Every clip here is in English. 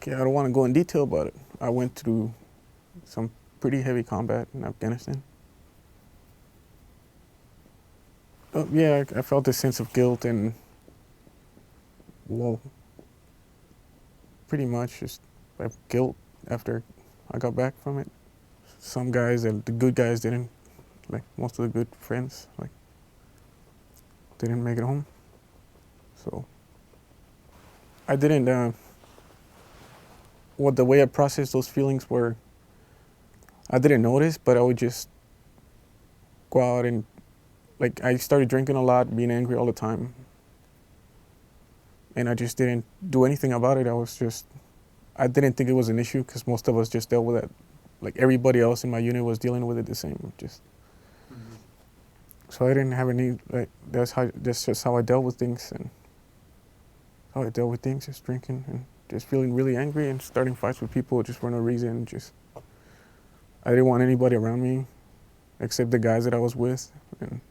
Okay, I don't want to go in detail, but I went through some pretty heavy combat in Afghanistan. Yeah, I felt a sense of guilt and, well, pretty much just guilt after I got back from it. Some guys, the good guys didn't, like most of the good friends, like didn't make it home. So I didn't, the way I processed those feelings were, I didn't notice, but I would just go out and, like, I started drinking a lot, being angry all the time. And I just didn't do anything about it. I didn't think it was an issue because most of us just dealt with it. Like everybody else in my unit was dealing with it the same. So I didn't have any, like, that's just how I dealt with things. And how I dealt with things, just drinking and just feeling really angry and starting fights with people just for no reason. I didn't want anybody around me except the guys that I was with. And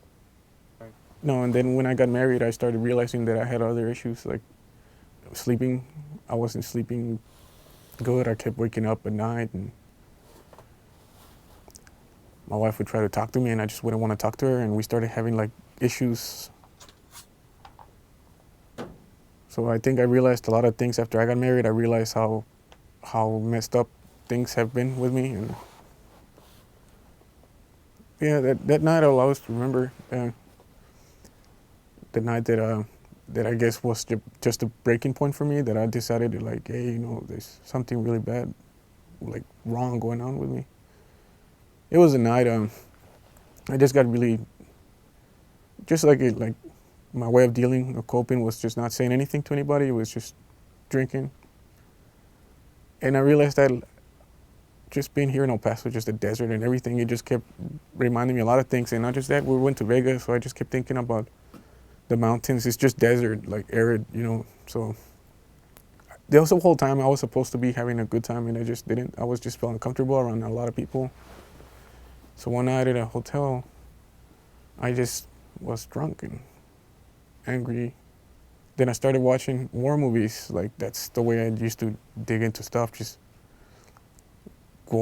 then when I got married, I started realizing that I had other issues, like sleeping. I wasn't sleeping good. I kept waking up at night, and my wife would try to talk to me, and I just wouldn't want to talk to her, and we started having like issues. So I think I realized a lot of things after I got married. I realized how messed up things have been with me, and yeah, that night I'll always remember. The night that I guess was just a breaking point for me, that I decided to, like, hey, there's something really bad, like wrong going on with me. It was a night I just got really, just like my way of dealing or coping was just not saying anything to anybody. It was just drinking. And I realized that just being here in El Paso, just a desert and everything, it just kept reminding me a lot of things. And not just that, we went to Vegas, so I just kept thinking about the mountains. It's just desert, like arid, So there was the whole time I was supposed to be having a good time, and I just didn't. I was just feeling uncomfortable around a lot of people. So one night at a hotel, I just was drunk and angry. Then I started watching war movies. Like, that's the way I used to dig into stuff. Just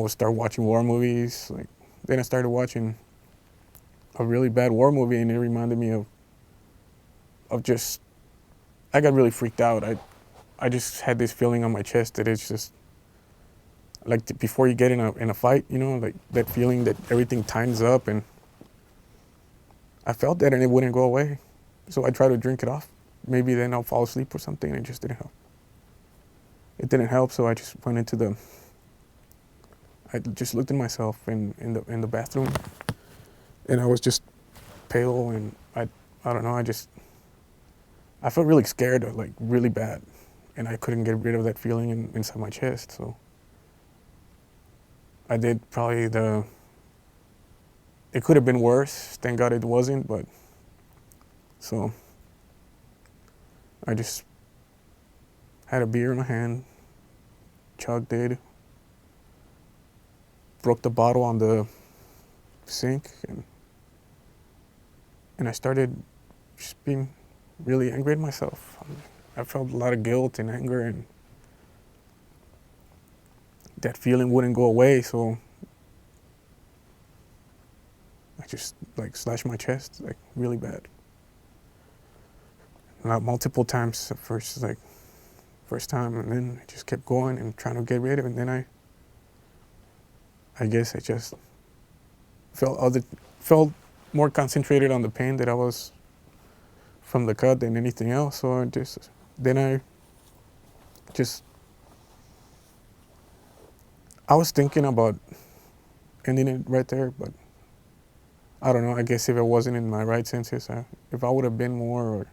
start watching war movies. Like, then I started watching a really bad war movie, and it reminded me of just, I got really freaked out. I just had this feeling on my chest that it's just like before you get in a fight, like that feeling that everything tightens up, and I felt that and it wouldn't go away. So I tried to drink it off. Maybe then I'll fall asleep or something, and it just didn't help. It didn't help, so I just went I just looked at myself in the bathroom, and I was just pale, and I don't know, I felt really scared, like really bad, and I couldn't get rid of that feeling inside my chest. So I did probably it could have been worse. Thank God it wasn't, but so I just had a beer in my hand, chugged it, broke the bottle on the sink, and I started just being really angry at myself. I felt a lot of guilt and anger, and that feeling wouldn't go away, so I just like slashed my chest like really bad. Multiple times at first time, and then I just kept going and trying to get rid of it, and then I guess I just felt more concentrated on the pain that I was from the cut than anything else. So I was thinking about ending it right there, but I don't know. I guess if I wasn't in my right senses, if I would have been more,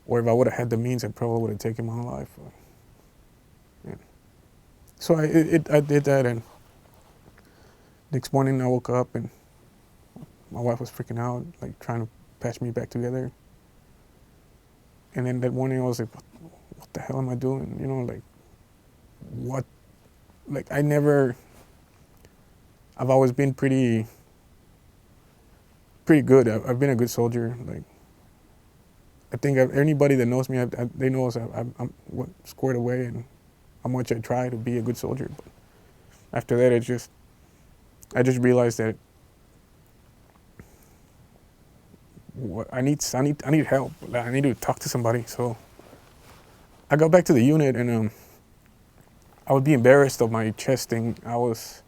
or if I would have had the means, I probably would have taken my own life. Yeah. So I did that, and next morning I woke up and my wife was freaking out, like trying to patch me back together. And then that morning I was like, what the hell am I doing? Like, what? Like, I've always been pretty good. I've been a good soldier. Like, I think anybody that knows me, they know I'm squared away, and how much I try to be a good soldier. But after that, I just realized that I need help. I need to talk to somebody. So I got back to the unit, and I would be embarrassed of my chest thing. I was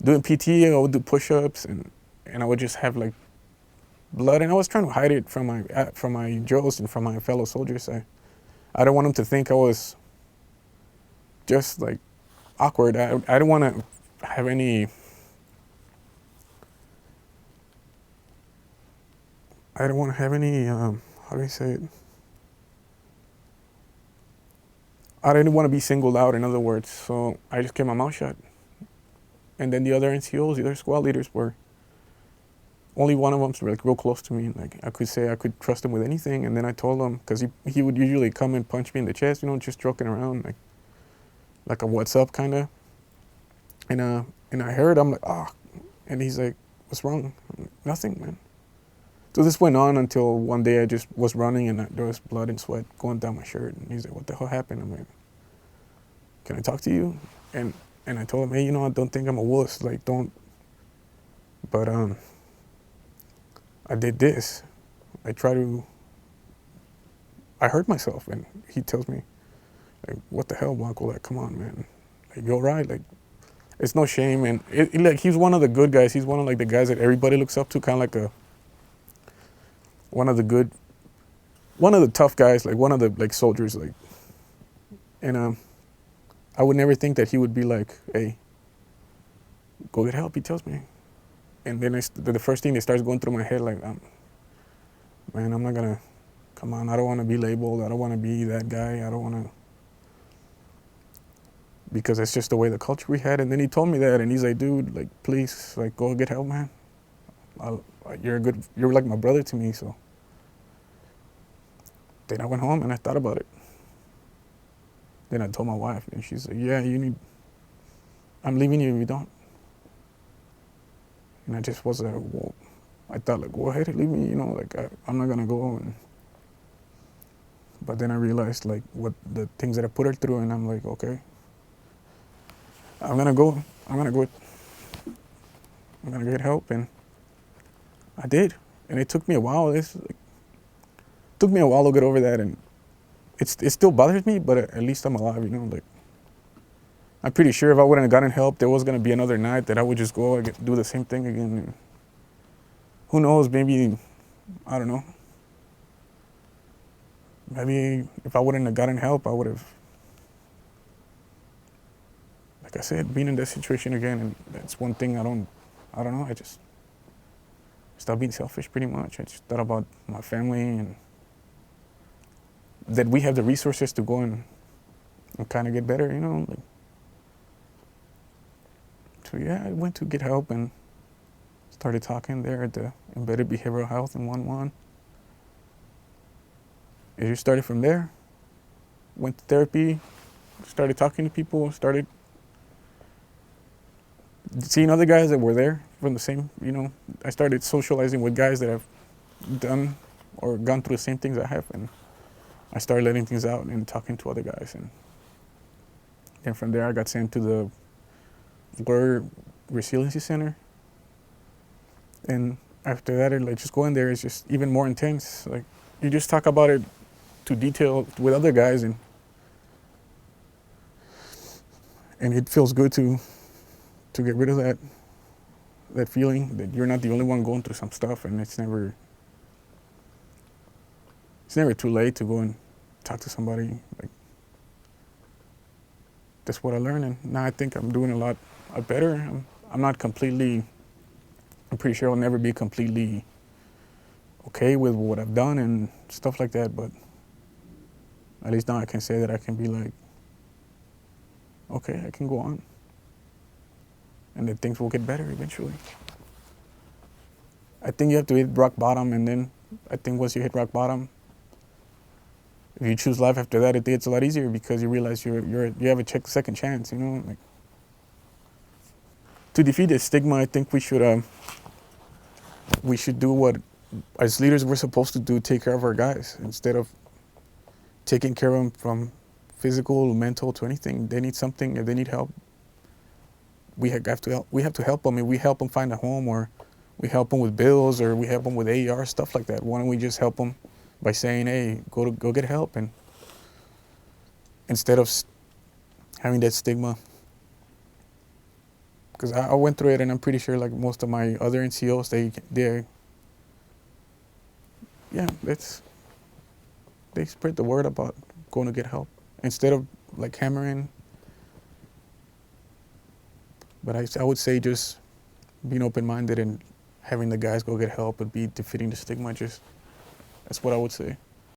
doing PT. I would do push-ups, and I would just have like blood, and I was trying to hide it from my drills and from my fellow soldiers. I don't want them to think I was just like awkward. I don't want to have any. I don't want to have any. How do I say it? I didn't want to be singled out. In other words, so I just kept my mouth shut. And then the other NCOs, the other squad leaders were. Only one of them's like real close to me. Like I could say I could trust him with anything. And then I told him, because he would usually come and punch me in the chest, just joking around, like a what's up kind of. And I heard, I'm like, ah, and he's like, what's wrong? I'm like, nothing, man. So this went on until one day I just was running, and there was blood and sweat going down my shirt. And he's like, what the hell happened? I'm like, can I talk to you? And I told him, hey, I don't think I'm a wuss. Like, don't. But I did this. I hurt myself. And he tells me, like, what the hell, Blanco? Like, come on, man. Like, you're right. Like, it's no shame. And like, he's one of the good guys. He's one of like the guys that everybody looks up to, kind of like one of the tough guys, like one of the like soldiers, like. And I would never think that he would be like, hey, go get help, he tells me. And then the first thing that starts going through my head, like, man, I'm not gonna, come on, I don't want to be labeled. I don't want to be that guy. I don't want to, because it's just the way the culture we had. And then he told me that, and he's like, dude, like, please, like, go get help, man. You're like my brother to me. So then I went home and I thought about it. Then I told my wife, and she's like, yeah, I'm leaving you if you don't. And I just was like, well, I thought, like, go ahead and leave me, like, I'm not gonna go. But then I realized, like, what the things that I put her through, and I'm like, okay, I'm gonna go. I'm gonna get help. And I did. And it took me a while. Took me a while to get over that, and it still bothers me, but at least I'm alive, like, I'm pretty sure if I wouldn't have gotten help, there was going to be another night that I would just go and do the same thing again. And who knows, maybe, I don't know. Maybe if I wouldn't have gotten help, I would have, like I said, been in that situation again. And that's one thing I don't know. I just stopped being selfish pretty much. I just thought about my family, and that we have the resources to go and kind of get better, like. So yeah, I went to get help and started talking there at the Embedded Behavioral Health in 1-1. It just started from there. Went to therapy, started talking to people, started seeing other guys that were there from the same, I started socializing with guys that have done or gone through the same things I have, and I started letting things out and talking to other guys. And then from there I got sent to the War Resiliency Center. And after that, like, just going there is just even more intense. Like, you just talk about it to detail with other guys, and it feels good to get rid of that feeling that you're not the only one going through some stuff, and it's never too late to go and talk to somebody. Like, that's what I learned, and now I think I'm doing a lot better. I'm not completely. I'm pretty sure I'll never be completely okay with what I've done and stuff like that, but at least now I can say that I can be like, okay, I can go on, and that things will get better eventually. I think you have to hit rock bottom, and then I think once you hit rock bottom, if you choose life after that, it's a lot easier, because you realize you have a second chance, like. To defeat the stigma, I think we should do what as leaders we're supposed to do: take care of our guys instead of taking care of them physical, mental, to anything. They need something. If they need help, we have to help. We have to help them. If we help them find a home, or we help them with bills, or we help them with AER, stuff like that. Why don't we just help them by saying, "Hey, go get help," and instead of having that stigma. Because I went through it, and I'm pretty sure like most of my other NCOs, they spread the word about going to get help instead of like hammering. But I would say just being open-minded and having the guys go get help would be defeating the stigma. That's what I would say.